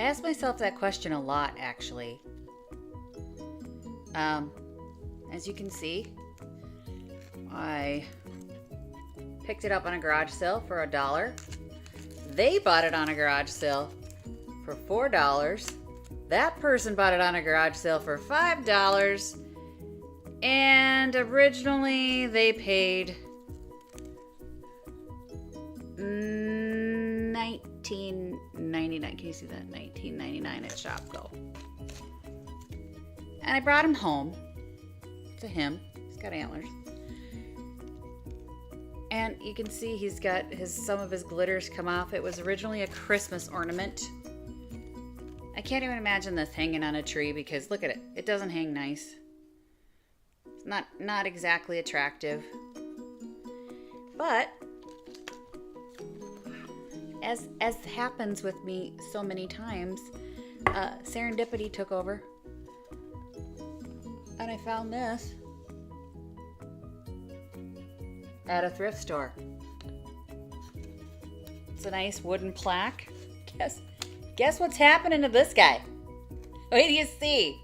ask myself that question a lot, actually. As you can see, I picked it up on a garage sale for $1. They bought it on a garage sale for $4. That person bought it on a garage sale for $5. And originally they paid $19.99. Can you see that? $19.99 at ShopGo. And I brought him home to him. He's got antlers. And you can see he's got some of his glitters come off. It was originally a Christmas ornament. I can't even imagine this hanging on a tree because look at it. It doesn't hang nice. It's not exactly attractive. But as happens with me so many times, serendipity took over. And I found this at a thrift store. It's a nice wooden plaque. Guess what's happening to this guy? Wait till you see.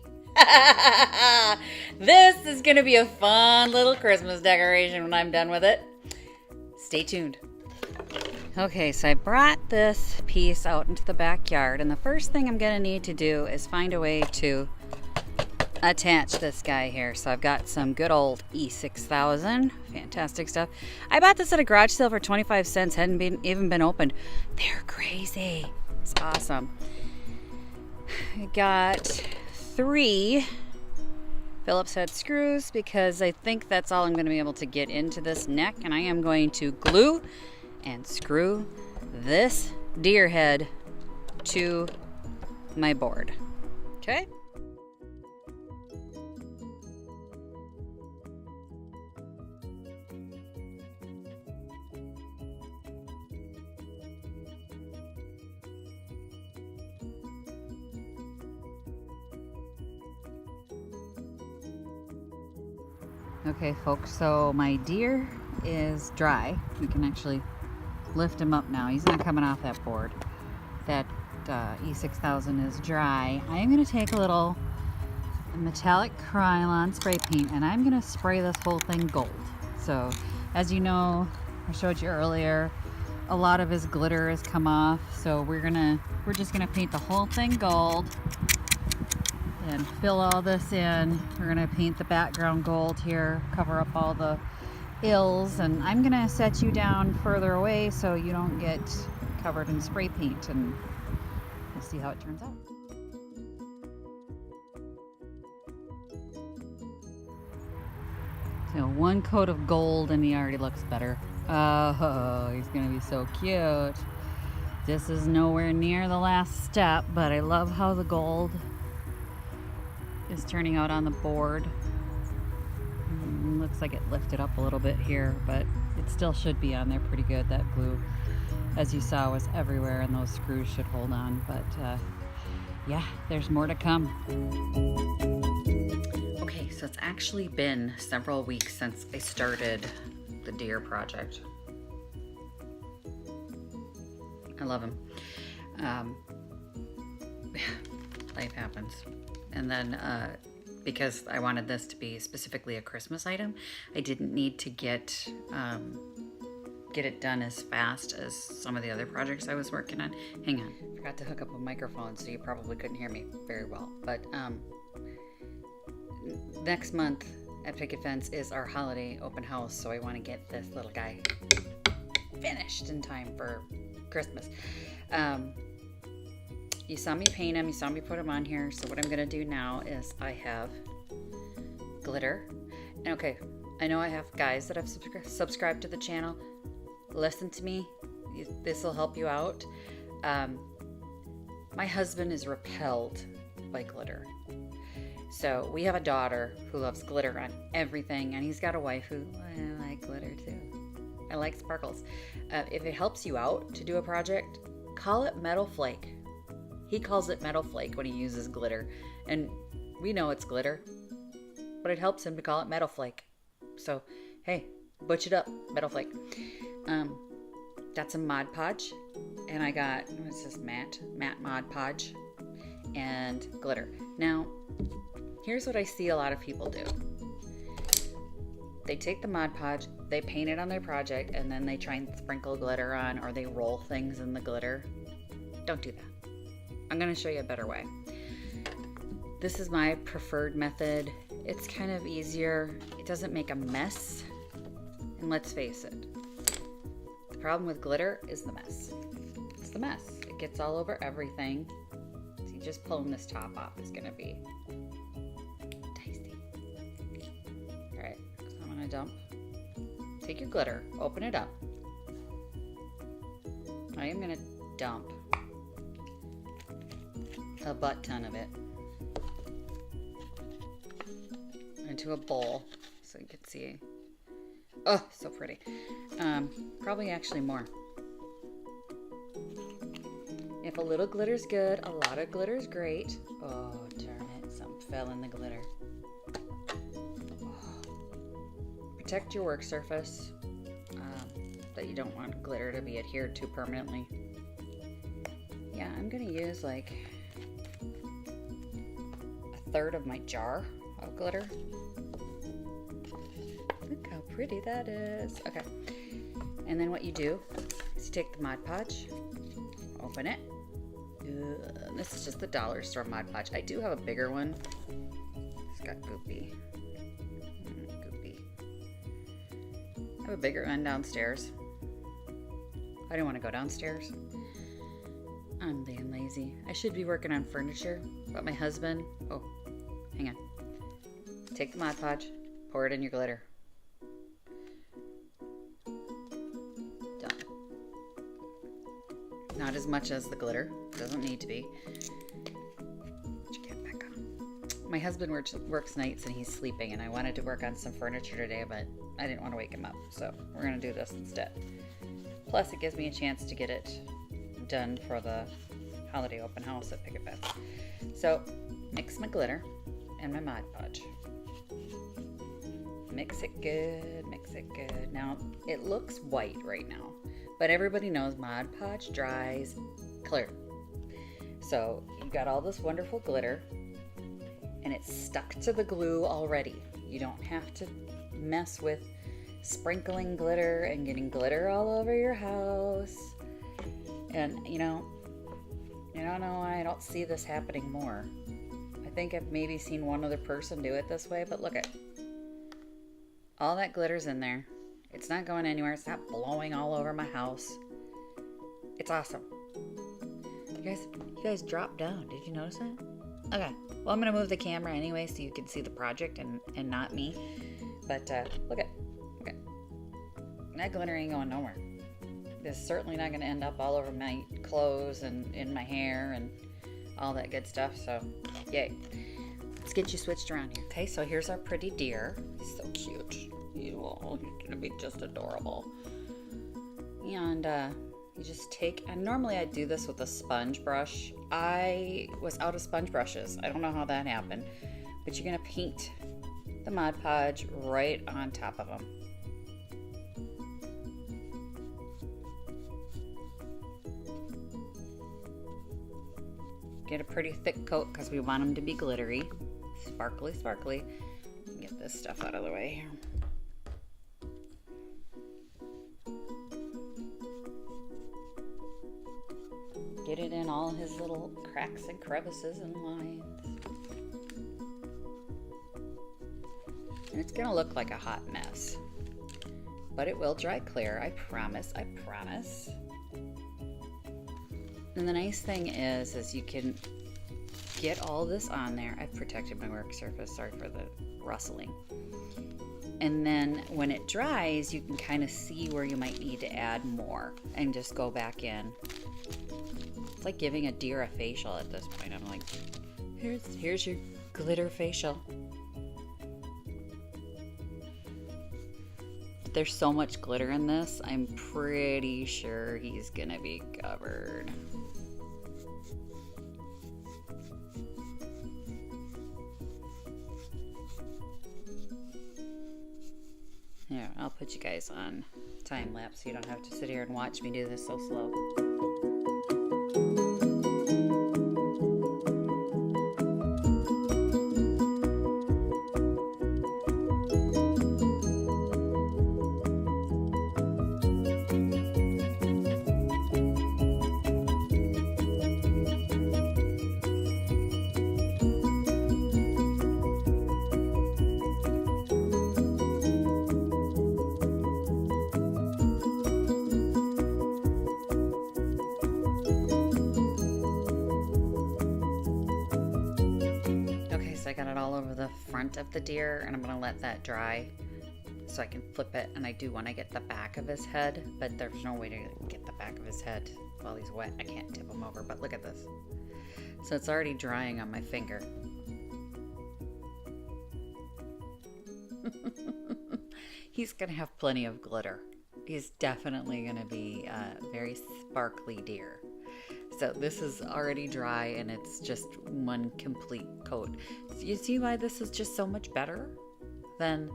This is gonna be a fun little Christmas decoration when I'm done with it. Stay tuned. Okay, so I brought this piece out into the backyard, and the first thing I'm gonna need to do is find a way to attach this guy here. So I've got some good old E6000, fantastic stuff. I bought this at a garage sale for 25 cents, hadn't even been opened. They're crazy. It's awesome. I got 3 Phillips head screws because I think that's all I'm going to be able to get into this neck, and I am going to glue and screw this deer head to my board. Okay? Okay, folks, so my deer is dry. We can actually lift him up now. He's not coming off that board. That E6000 is dry. I am going to take a little metallic Krylon spray paint, and I'm going to spray this whole thing gold. So, as you know, I showed you earlier, a lot of his glitter has come off. So we're just gonna paint the whole thing gold and fill all this in. We're gonna paint the background gold here, cover up all the ills, and I'm gonna set you down further away so you don't get covered in spray paint, and we'll see how it turns out. So one coat of gold and he already looks better. Oh, he's gonna be so cute. This is nowhere near the last step, but I love how the gold is turning out on the board. Looks like it lifted up a little bit here, but it still should be on there pretty good. That glue, as you saw, was everywhere, and those screws should hold on. But yeah, there's more to come. Okay, so it's actually been several weeks since I started the deer project. I love him. Life happens. And then because I wanted this to be specifically a Christmas item, I didn't need to get it done as fast as some of the other projects I was working on. Hang on, forgot to hook up a microphone, so you probably couldn't hear me very well. But next month at Picket Fence is our holiday open house, so I want to get this little guy finished in time for Christmas. You saw me paint him, you saw me put him on here, so what I'm gonna do now is I have glitter. And okay, I know I have guys that have subscribed to the channel. Listen to me, this will help you out. My husband is repelled by glitter. So we have a daughter who loves glitter on everything, and he's got a wife who, I like glitter too. I like sparkles. If it helps you out to do a project, call it metal flake. He calls it metal flake when he uses glitter, and we know it's glitter, but it helps him to call it metal flake. So hey, butch it up, metal flake. Got some Mod Podge, and I got, what's this, matte Mod Podge. and glitter. Now, here's what I see a lot of people do. They take the Mod Podge, they paint it on their project, and then they try and sprinkle glitter on, or they roll things in the glitter. Don't do that. I'm gonna show you a better way. This is my preferred method. It's kind of easier. It doesn't make a mess. And let's face it, the problem with glitter is the mess. It's the mess. It gets all over everything. See, just pulling this top off is gonna be tasty. All right, so I'm gonna dump. Take your glitter, open it up. I am gonna dump a butt ton of it into a bowl so you can see. Oh, so pretty. Probably actually more. If a little glitter's good, a lot of glitter's great. Oh, darn it, some fell in the glitter. Oh. Protect your work surface, that you don't want glitter to be adhered to permanently. Yeah, I'm gonna use like a third of my jar of glitter. Look how pretty that is. Okay, and then what you do is you take the Mod Podge, open it. This is just the dollar store Mod Podge. I do have a bigger one. It's got goopy. Goopy. I have a bigger one downstairs. I don't want to go downstairs. I'm being lazy. I should be working on furniture, but my husband, oh, hang on. Take the Mod Podge, pour it in your glitter. Done. Not as much as the glitter. Doesn't need to be. Put your cap back on. My husband works nights and he's sleeping, and I wanted to work on some furniture today, but I didn't want to wake him up, so we're going to do this instead. Plus, it gives me a chance to get it done for the holiday open house at Picket Fence. So, mix my glitter and my Mod Podge. Mix it good, mix it good. Now, it looks white right now, but everybody knows Mod Podge dries clear. So, you got all this wonderful glitter, and it's stuck to the glue already. You don't have to mess with sprinkling glitter and getting glitter all over your house. And you know, I don't know why I don't see this happening more. I think I've maybe seen one other person do it this way, but look at all that glitter's in there. It's not going anywhere. It's not blowing all over my house. It's awesome. You guys dropped down. Did you notice that? Okay. Well, I'm gonna move the camera anyway so you can see the project and not me. But look at that glitter ain't going nowhere. This is certainly not gonna end up all over my clothes and in my hair and all that good stuff. So, yay. Let's get you switched around here. Okay, so here's our pretty deer. He's so cute. He's gonna be just adorable. And you just take, and normally I do this with a sponge brush. I was out of sponge brushes. I don't know how that happened. But you're gonna paint the Mod Podge right on top of them. Get a pretty thick coat because we want them to be glittery. Sparkly, sparkly. Get this stuff out of the way here. Get it in all his little cracks and crevices and lines. And it's gonna look like a hot mess, but it will dry clear. I promise, I promise. And the nice thing is you can get all this on there. I've protected my work surface, sorry for the rustling. And then when it dries, you can kind of see where you might need to add more and just go back in. It's like giving a deer a facial at this point. I'm like, here's your glitter facial. There's so much glitter in this, I'm pretty sure he's gonna be covered. Here, I'll put you guys on time lapse so you don't have to sit here and watch me do this so slow. Okay, so I got it all over the front of the deer, and I'm gonna let that dry so I can flip it. And I do want to get the back of his head, but there's no way to get the back of his head while he's wet. I can't tip him over, but look at this. So it's already drying on my finger. He's gonna have plenty of glitter. He's definitely gonna be a very sparkly deer. So this is already dry, and it's just one complete coat. So you see why this is just so much better than,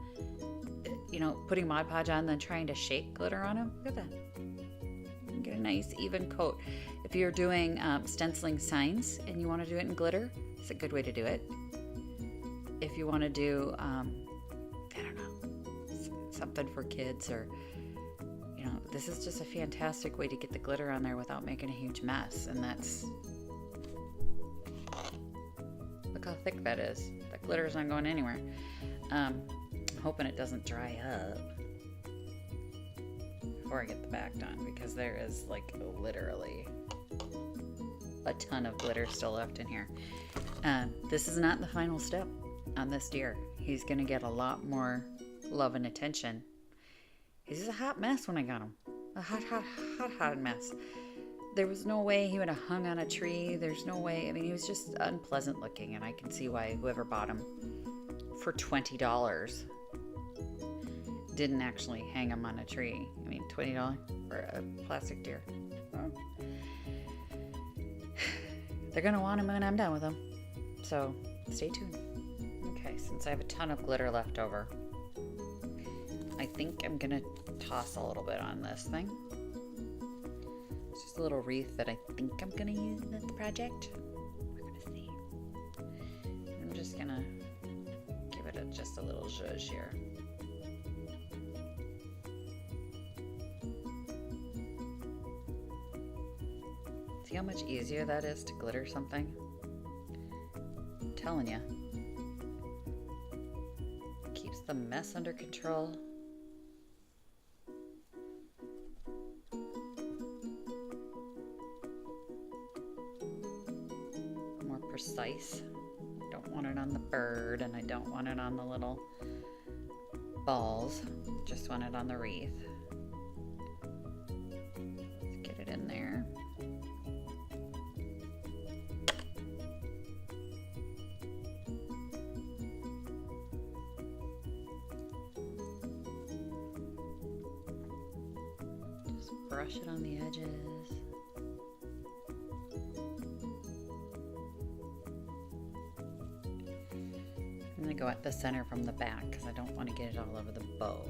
you know, putting Mod Podge on than trying to shake glitter on him? Look at that. You can get a nice even coat. If you're doing stenciling signs and you want to do it in glitter, it's a good way to do it. If you want to do, I don't know, something for kids, or, you know, this is just a fantastic way to get the glitter on there without making a huge mess. And that's, look how thick that is. That glitter is not going anywhere. I'm hoping it doesn't dry up before I get the back done, because there is like literally a ton of glitter still left in here. This is not the final step on this deer. He's gonna get a lot more love and attention. He's a hot mess when I got him. A hot mess. There was no way he would have hung on a tree. There's no way. I mean, he was just unpleasant looking, and I can see why whoever bought him for $20 didn't actually hang him on a tree. I mean, $20 for a plastic deer. Well, they're gonna want him when I'm done with him. So stay tuned. Okay, since I have a ton of glitter left over, I think I'm gonna toss a little bit on this thing. It's just a little wreath that I think I'm gonna use in the project. We're gonna see. I'm just gonna give it just a little zhuzh here. See how much easier that is to glitter something? I'm telling you. Keeps the mess under control. More precise. I don't want it on the bird, and I don't want it on the little balls. Just want it on the wreath. Let's get it in there. Brush it on the edges. I'm going to go at the center from the back because I don't want to get it all over the bow.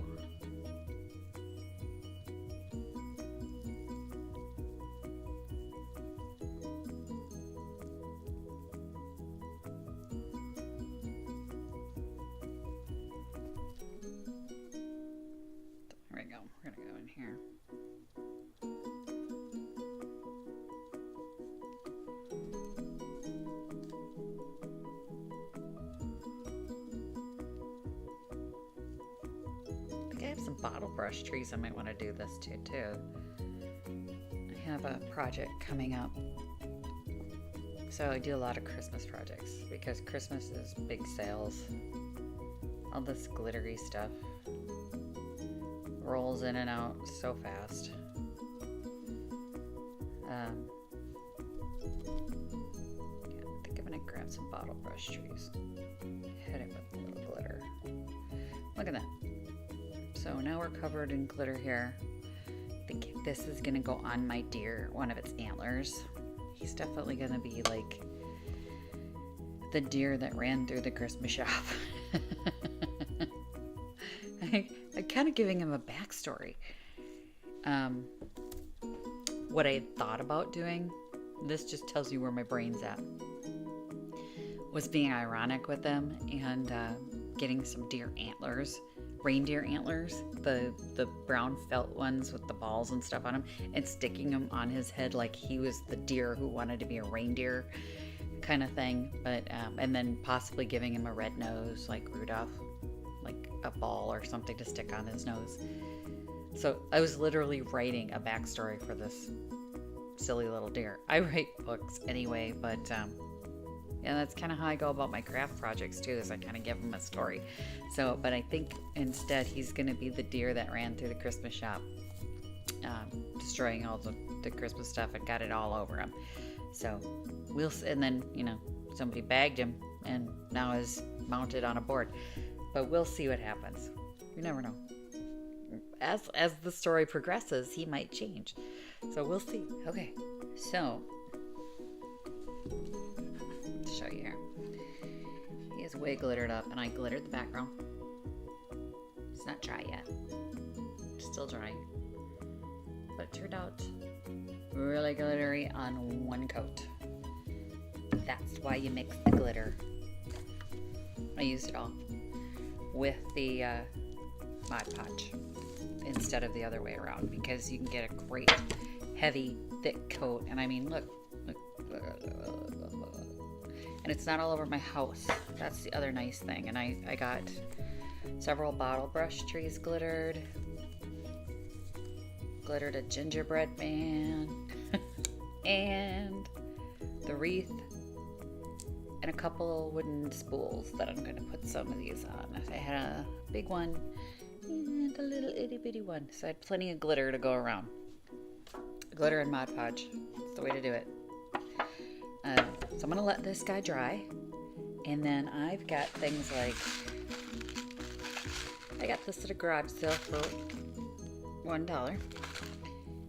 There we go. We're going to go in here. I have some bottle brush trees I might want to do this to too. I have a project coming up. So I do a lot of Christmas projects because Christmas is big sales. All this glittery stuff rolls in and out so fast. Yeah, I think I'm gonna grab some bottle brush trees. Hit it with a little glitter. Look at that. So now we're covered in glitter here. I think this is gonna go on my deer, one of its antlers. He's definitely gonna be like the deer that ran through the Christmas shop. I'm kind of giving him a backstory. What I had thought about doing, this just tells you where my brain's at, was being ironic with them and getting some deer antlers, reindeer antlers, the brown felt ones with the balls and stuff on them, and sticking them on his head like he was the deer who wanted to be a reindeer kind of thing. But and then possibly giving him a red nose like Rudolph, like a ball or something to stick on his nose. So I was literally writing a backstory for this silly little deer. I write books anyway, but yeah, that's kind of how I go about my craft projects too, is I kind of give him a story. So, but I think instead he's going to be the deer that ran through the Christmas shop, destroying all the Christmas stuff and got it all over him. So and then, you know, somebody bagged him and now is mounted on a board. But we'll see what happens. You never know. As the story progresses, he might change. So we'll see. Okay, so show you here. He is way glittered up, and I glittered the background. It's not dry yet. Still drying. But it turned out really glittery on one coat. That's why you mix the glitter. I used it all with the Mod Podge instead of the other way around, because you can get a great heavy thick coat. And I mean, look, and it's not all over my house. That's the other nice thing. And I got several bottle brush trees glittered a gingerbread man and the wreath, and a couple wooden spools that I'm going to put some of these on. I had a big one and a little itty bitty one, so I had plenty of glitter to go around. Glitter and Mod Podge, that's the way to do it. So I'm going to let this guy dry, and then I've got things like, I got this at a garage sale for $1.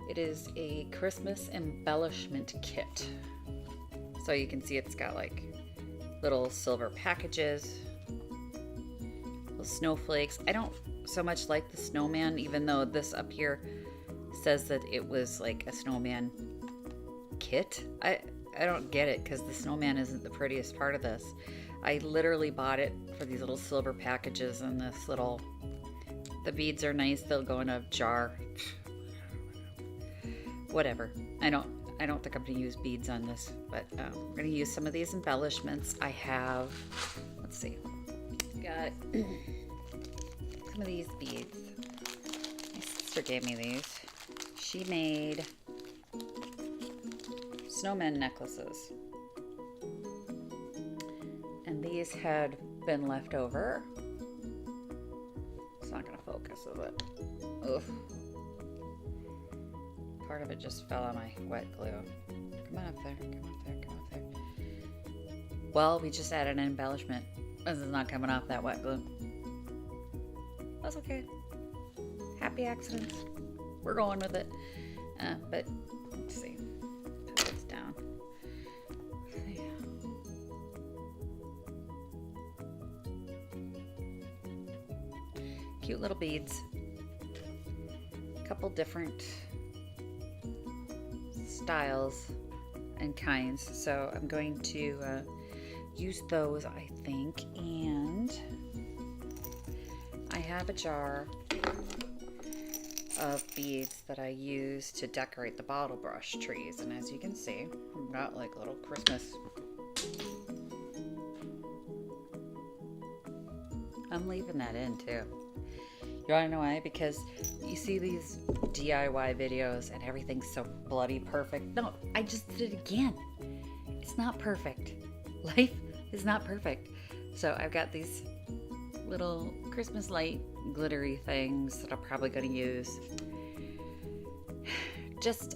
It is a Christmas embellishment kit. So you can see it's got like little silver packages, little snowflakes. I don't so much like the snowman, even though this up here says that it was like a snowman kit. I don't get it, because the snowman isn't the prettiest part of this. I literally bought it for these little silver packages, and this little, the beads are nice. They'll go in a jar. Whatever. I don't think I'm going to use beads on this, but I'm going to use some of these embellishments. I have, let's see, got some of these beads. My sister gave me these. She made snowman necklaces, and these had been left over. It's not going to focus, is it? Ugh. Part of it just fell on my wet glue. Come on up there, come up there, come up there. Well, we just added an embellishment. This is not coming off that wet glue. That's okay. Happy accidents. We're going with it. But let's see. Put this down. Yeah. Cute little beads. A couple different styles and kinds, so I'm going to use those, I think. And I have a jar of beads that I use to decorate the bottle brush trees, and as you can see, I've got like little Christmas. I'm leaving that in too. You wanna know why? Because you see these DIY videos and everything's so bloody perfect. No, I just did it again. It's not perfect. Life is not perfect. So I've got these little Christmas light glittery things that I'm probably gonna use.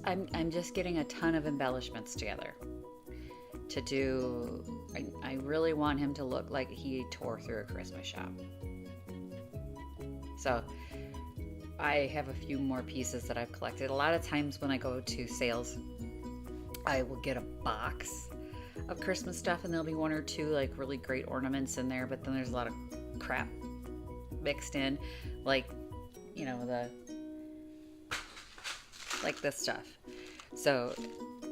I'm just getting a ton of embellishments together to do. I really want him to look like he tore through a Christmas shop. So I have a few more pieces that I've collected. A lot of times when I go to sales, I will get a box of Christmas stuff, and there'll be one or two like really great ornaments in there, but then there's a lot of crap mixed in, like, you know, like this stuff. So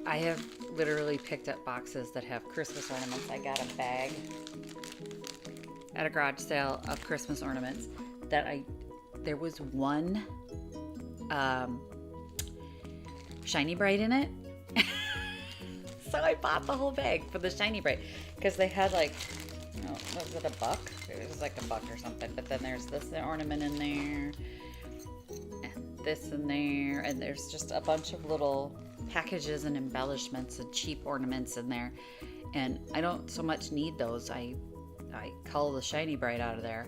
I have literally picked up boxes that have Christmas ornaments. I got a bag at a garage sale of Christmas ornaments that there was one Shiny Bright in it. So I bought the whole bag for the Shiny Bright because they had like, was it $1? It was like $1 or something. But then there's this ornament in there, and this in there, and there's just a bunch of little packages and embellishments and cheap ornaments in there. And I don't so much need those. I cull the Shiny Bright out of there,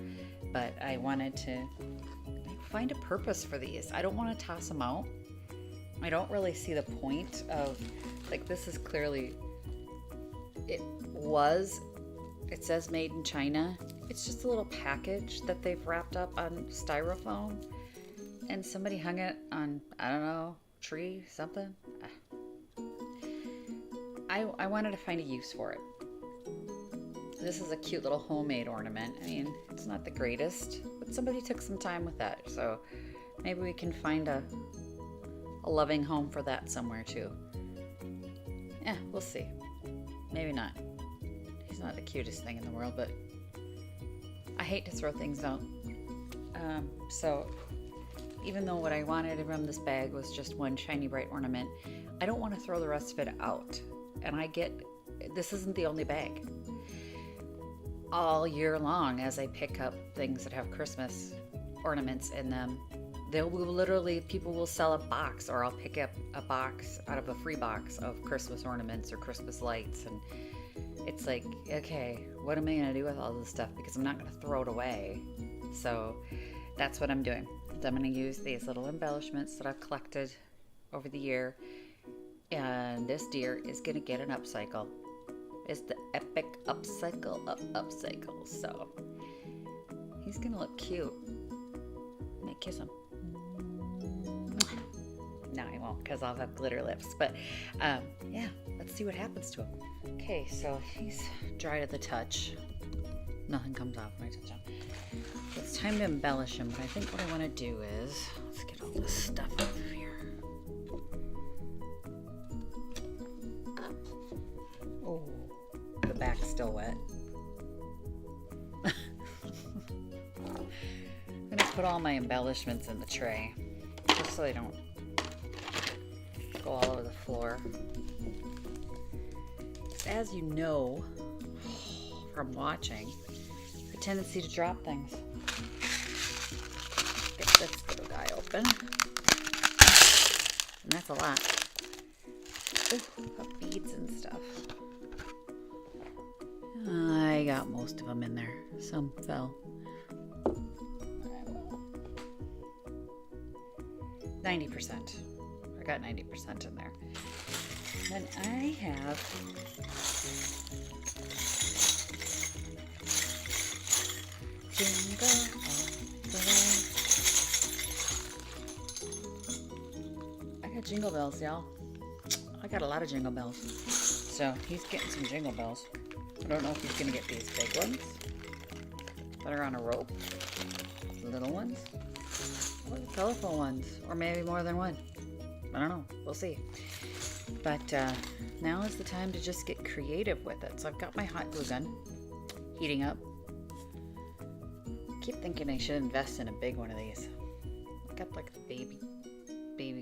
but I wanted to find a purpose for these. I don't want to toss them out. I don't really see the point of, like, this is clearly, it says made in China. It's just a little package that they've wrapped up on styrofoam, and somebody hung it on, I don't know, tree, something. I wanted to find a use for it. This is a cute little homemade ornament. I mean, it's not the greatest, but somebody took some time with that, so maybe we can find a loving home for that somewhere too. Yeah, we'll see. Maybe not. He's not the cutest thing in the world, but I hate to throw things out. So even though what I wanted from this bag was just one Shiny Bright ornament, I don't want to throw the rest of it out. And this isn't the only bag. All year long, as I pick up things that have Christmas ornaments in them, people will sell a box, or I'll pick up a box out of a free box of Christmas ornaments or Christmas lights, and it's like, okay, what am I going to do with all this stuff? Because I'm not going to throw it away. So that's what I'm doing. I'm going to use these little embellishments that I've collected over the year, and this deer is going to get an upcycle. It's the epic upcycle of upcycles, so he's going to look cute. I'm going to kiss him. No, I won't, because I'll have glitter lips. But yeah, let's see what happens to him. Okay, so he's dry to the touch. Nothing comes off when I touch him. It's time to embellish him, but I think what I want to do is, let's get all this stuff out of here. Oh, the back's still wet. I'm going to put all my embellishments in the tray, just so they don't go all over the floor. As you know from watching, a tendency to drop things. Get this little guy open. And that's a lot. Ooh, got beads and stuff. I got most of them in there. Some fell. 90%. I got 90% in there. Then I have Jingle All the Way. I got jingle bells, y'all. I got a lot of jingle bells. So he's getting some jingle bells. I don't know if he's going to get these big ones that are on a rope. Little ones. Or the colorful ones. Or maybe more than one. I don't know. We'll see. But now is the time to just get creative with it. So I've got my hot glue gun heating up. I keep thinking I should invest in a big one of these. I got like a baby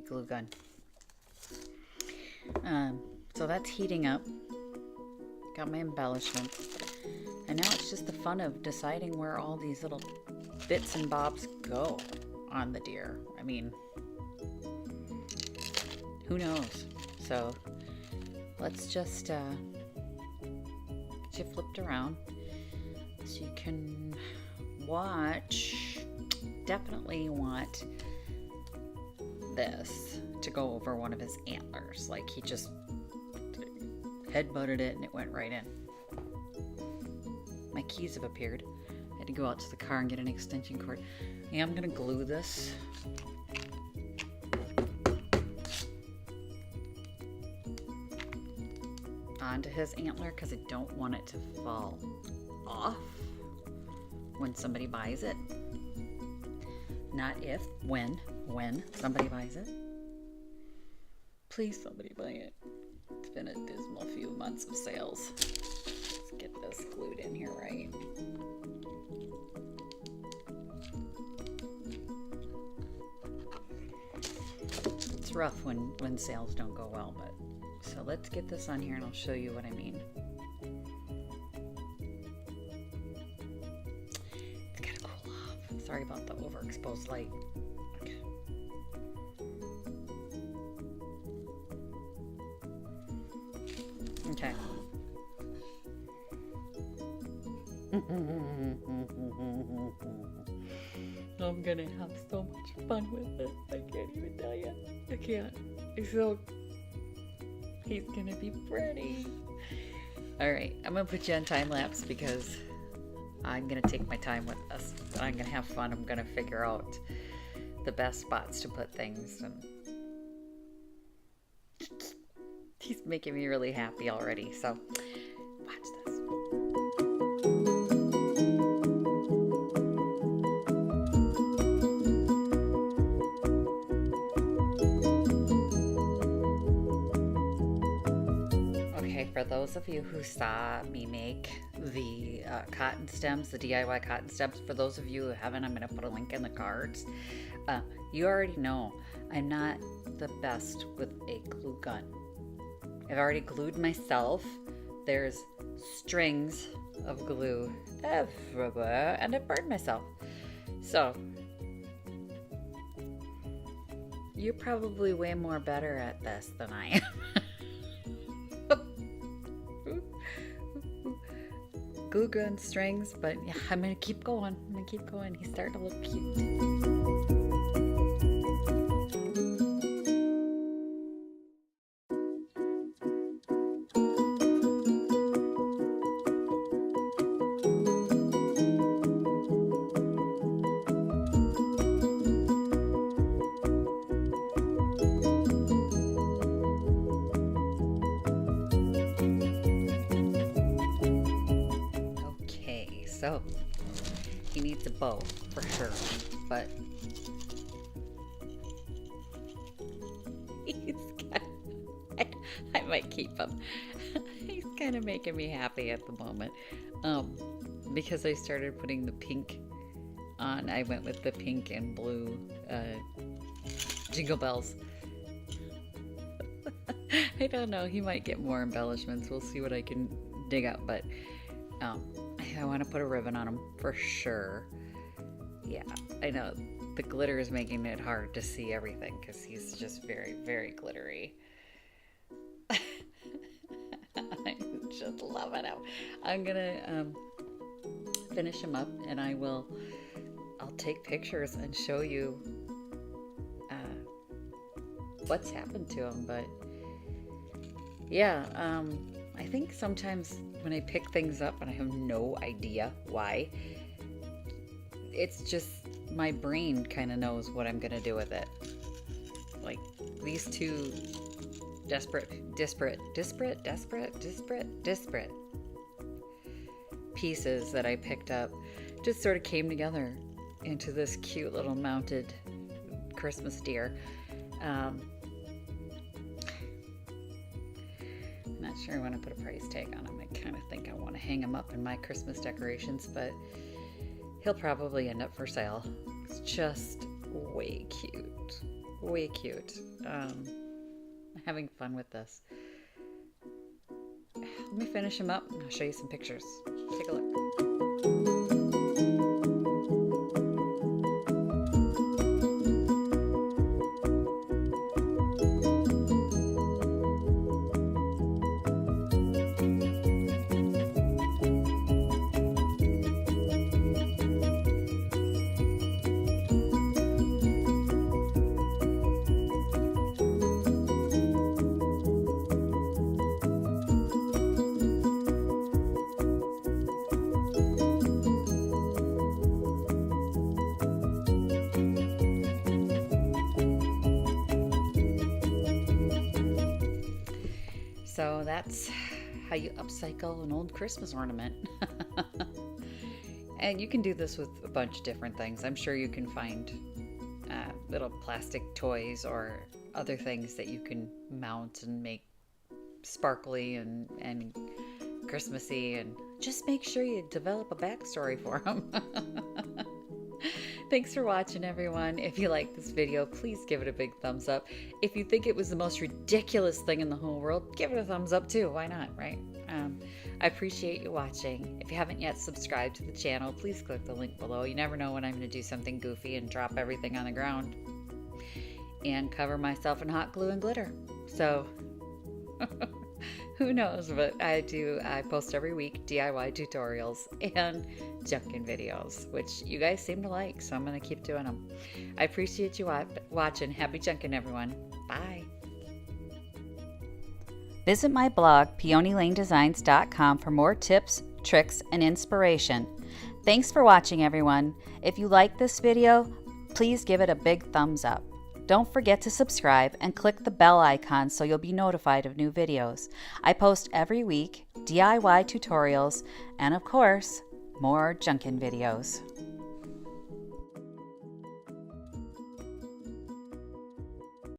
glue gun. So that's heating up. Got my embellishments. And now it's just the fun of deciding where all these little bits and bobs go on the deer. I mean, who knows? So let's just get you flipped around so you can watch. Definitely want this to go over one of his antlers. Like he just head-butted it and it went right in. My keys have appeared. I had to go out to the car and get an extension cord. Yeah, I'm gonna glue this. Onto his antler because I don't want it to fall off when somebody buys it. Not if, when somebody buys it. Please, somebody buy it. It's been a dismal few months of sales. Let's get this glued in here right. it's rough when sales don't go well, but so let's get this on here and I'll show you what I mean. It's gotta cool off. Sorry about the overexposed light. Okay. Okay. I'm gonna have so much fun with it. I can't even tell you. I can't. He's gonna be pretty. Alright, I'm gonna put you on time lapse because I'm gonna take my time with this. I'm gonna have fun. I'm gonna figure out the best spots to put things. And he's making me really happy already. So watch this. For those of you who saw me make the cotton stems, the DIY cotton stems, for those of you who haven't, I'm going to put a link in the cards. You already know I'm not the best with a glue gun. I've already glued myself. There's strings of glue everywhere, and I burned myself. So you're probably way more better at this than I am. Glue gun strings, but yeah, I'm gonna keep going. He's starting to look cute. So he needs a bow for sure, but I might keep him. He's kind of making me happy at the moment, because I started putting the pink on. I went with the pink and blue jingle bells. I don't know, he might get more embellishments. We'll see what I can dig up, but I want to put a ribbon on him for sure. Yeah, I know the glitter is making it hard to see everything because he's just very, very glittery. I'm just loving him. I'm gonna finish him up, and I'll take pictures and show you what's happened to him. But yeah, I think sometimes when I pick things up and I have no idea why, it's just my brain kind of knows what I'm gonna do with it. Like these two disparate pieces that I picked up just sort of came together into this cute little mounted Christmas deer. Not sure I want to put a price tag on him. I kind of think I want to hang him up in my Christmas decorations, but he'll probably end up for sale. It's just way cute. Way cute. I'm having fun with this. Let me finish him up and I'll show you some pictures. Take a look. So that's how you upcycle an old Christmas ornament. And you can do this with a bunch of different things. I'm sure you can find little plastic toys or other things that you can mount and make sparkly and Christmassy, and just make sure you develop a backstory for them. Thanks for watching, everyone. If you like this video, please give it a big thumbs up. If you think it was the most ridiculous thing in the whole world, give it a thumbs up too. Why not, right? I appreciate you watching. If you haven't yet subscribed to the channel, please click the link below. You never know when I'm going to do something goofy and drop everything on the ground and cover myself in hot glue and glitter. So who knows, but I post every week DIY tutorials and junking videos, which you guys seem to like, so I'm going to keep doing them. I appreciate you watching. Happy junking, everyone. Bye. Visit my blog, peonylanedesigns.com, for more tips, tricks, and inspiration. Thanks for watching, everyone. If you like this video, please give it a big thumbs up. Don't forget to subscribe and click the bell icon so you'll be notified of new videos. I post every week DIY tutorials and, of course, more junkin' videos.